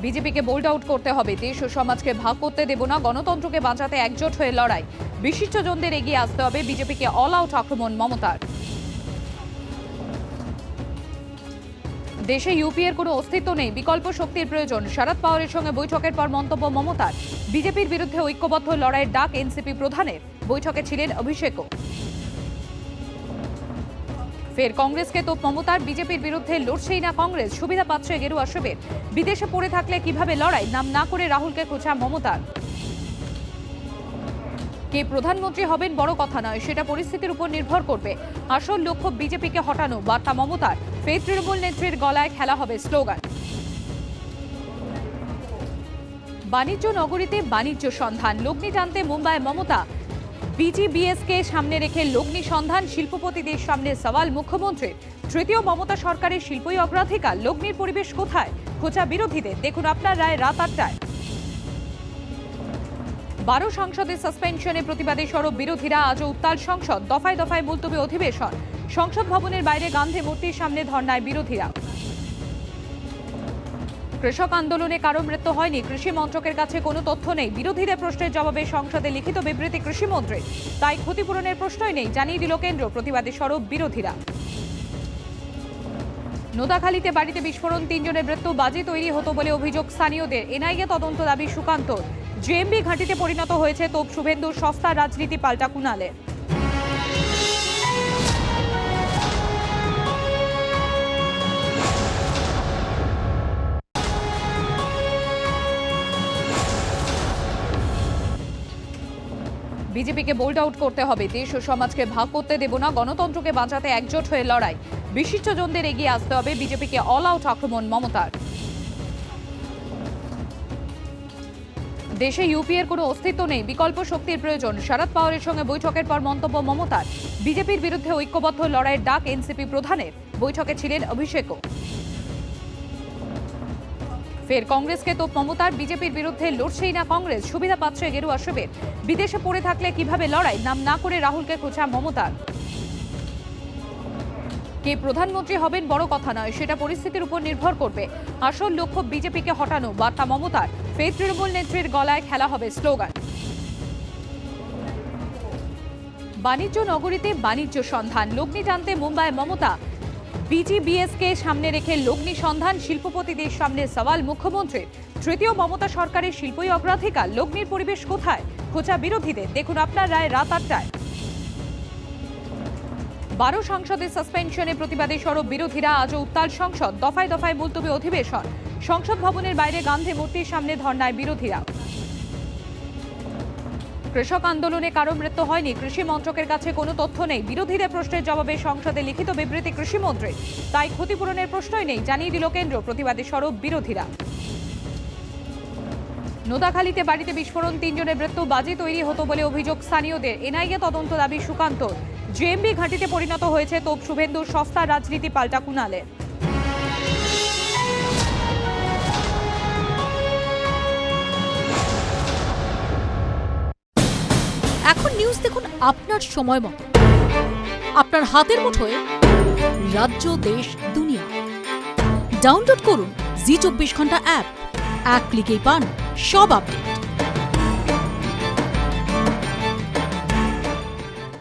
বিজেপিকে bold out করতে হবে, দেশ ও সমাজকে ভাগ করতে দেব না, গণতন্ত্রকে বাঁচাতে একজোট হয়ে লড়াই, বিশিষ্টজনদের এগিয়ে আসতে হবে, বিজেপিকে অল আউট আক্রমণ মমতার। দেশে ইউপিএর কোনো অস্তিত্ব নেই, বিকল্প শক্তির প্রয়োজন, শরদ পাওয়ারের সঙ্গে বৈঠকের পর মন্তব্য মমতার। বিজেপির বিরুদ্ধে ঐক্যবদ্ধ লড়াইয়ের ডাক এনসিপি প্রধানের, বৈঠকে ছিলেন অভিষেকও। ফের কংগ্রেসকে তোপ মমতার, বিজেপির বিরুদ্ধে লড়ছেই না কংগ্রেস, সুবিধা পাচ্ছে গেরুয়া শিবির, বিদেশে পড়ে থাকলে কিভাবে লড়াই, নাম না করে রাহুলকে খোঁচা মমতার। কে প্রধানমন্ত্রী হবেন বড় কথা নয়, সেটা পরিস্থিতির উপর নির্ভর করবে, আসল লক্ষ্য বিজেপিকে হটানো, বার্তা মমতার। ফের তৃণমূল নেত্রীর গলায় খেলা হবে স্লোগান। বাণিজ্য নগরীতে বাণিজ্য সন্ধান, লগ্নি টানতে মুম্বাই মমতা। বিজিবিএসকে সামনে রেখে লগ্নি সন্ধান, শিল্পপতিদের সামনে সওয়াল মুখ্যমন্ত্রীর। তৃতীয় মমতা সরকারের শিল্পই অগ্রাধিকার, লগ্নির পরিবেশ কোথায়, খোঁচা বিরোধীদের। দেখুন আপনার রায় রাত 8টায়। 12 সাংসদের সাসপেনশনে প্রতিবাদে সরব বিরোধীরা, আজও উত্তাল সংসদ, দফায় দফায় মুলতবি অধিবেশন, সংসদ ভবনের বাইরে গান্ধী মূর্তির সামনে ধর্নায় বিরোধীরা। কৃষক আন্দোলনে কারো মৃত্যু হয়নি, কৃষি মন্ত্রকের কাছে কোনো তথ্য নেই, বিরোধীদের প্রশ্নের জবাবে সংসদে লিখিত বিবৃতি কৃষিমন্ত্রী, তাই ক্ষতিপূরণের প্রশ্নই নেই, জানিয়ে দিল কেন্দ্র, প্রতিবাদে সরব বিরোধীরা। নোদাখালীতে বাড়িতে বিস্ফোরণ, 3 জনের মৃত্যু, বাজি তৈরি হতো বলে অভিযোগ স্থানীয়দের, এনআইএ তদন্ত দাবি সুকান্তর। জেএমবি ঘাঁটিতে পরিণত হয়েছে তোপ শুভেন্দুর, সস্তা রাজনীতি পাল্টা কুণালে। বিজেপিকে বোল্ড আউট করতে হবে, দেশ ও সমাজকে ভাগ করতে দেব না, গণতন্ত্রকে বাঁচাতে একজোট হয়ে লড়াই, বিশিষ্টজনদের এগিয়ে আসতে হবে, বিজেপিকে অল আউট আক্রমণ মমতার। দেশে ইউপিএর কোনো অস্তিত্ব নেই, বিকল্প শক্তির প্রয়োজন, শরদ পাওয়ারের সঙ্গে বৈঠকের পর মন্তব্য মমতার। বিজেপির বিরুদ্ধে ঐক্যবদ্ধ লড়াইয়ের ডাক এনসিপি প্রধানের, বৈঠকে ছিলেন অভিষেকও। ফের কংগ্রেসকে তোপ মমতার, বিজেপির বিরুদ্ধে লড়ছেই না কংগ্রেস, সুবিধা পাচ্ছে গেরুয়া শিবির, বিদেশে পড়ে থাকলে কিভাবে লড়াই, নাম না করে রাহুলকে খোঁচা মমতার। কে প্রধানমন্ত্রী হবেন বড় কথা নয়, সেটা পরিস্থিতির উপর নির্ভর করবে, আসল লক্ষ্য বিজেপিকে হটানো, বার্তা মমতার। ফের তৃণমূল নেত্রীর গলায় খেলা হবে স্লোগান। বাণিজ্য নগরীতে বাণিজ্য সন্ধান, লগ্নি টানতে মুম্বাই মমতা। বিজিবিএসকে সামনে রেখে লগ্নি সন্ধান, শিল্পপতিদের সামনে সওয়াল মুখ্যমন্ত্রীর। তৃতীয় মমতা সরকারের শিল্পই অগ্রাধিকার, লগ্নির পরিবেশ কোথায়, খোঁচা বিরোধীদের। দেখুন আপনার রায় রাত 8টায়। 12 সাংসদের সাসপেনশনে প্রতিবাদে সরব বিরোধীরা, আজও উত্তাল সংসদ, দফায় দফায় মুলতবি অধিবেশন, সংসদ ভবনের বাইরে গান্ধী মূর্তির সামনে ধর্নায় বিরোধীরা। কৃষক আন্দোলনে কারো মৃত্যু হয়নি, কৃষি মন্ত্রকের কাছে কোনো তথ্য নেই, বিরোধীদের প্রশ্নের জবাবে সংসদে লিখিত বিবৃতি কৃষিমন্ত্রী, তাই ক্ষতিপূরণের প্রশ্নই নেই, জানিয়ে দিল কেন্দ্র, প্রতিবাদে সরব বিরোধীরা। নোদাখালীতে বাড়িতে বিস্ফোরণ, 3 জনের মৃত্যু, বাজি তৈরি হতো বলে অভিযোগ স্থানীয়দের, এনআইএ তদন্ত দাবি সুকান্তর। জেএমবি ঘাঁটিতে পরিণত হয়েছে তোপ শুভেন্দুর, সস্তা রাজনীতি পাল্টা কুণালে। এখন নিউজ দেখুন আপনার সময় মতো, আপনার হাতের মুঠোয়, রাজ্য দেশ দুনিয়া। ডাউনলোড করুন জি24 ঘন্টা অ্যাপ, এক ক্লিকেই পান সব আপডেট।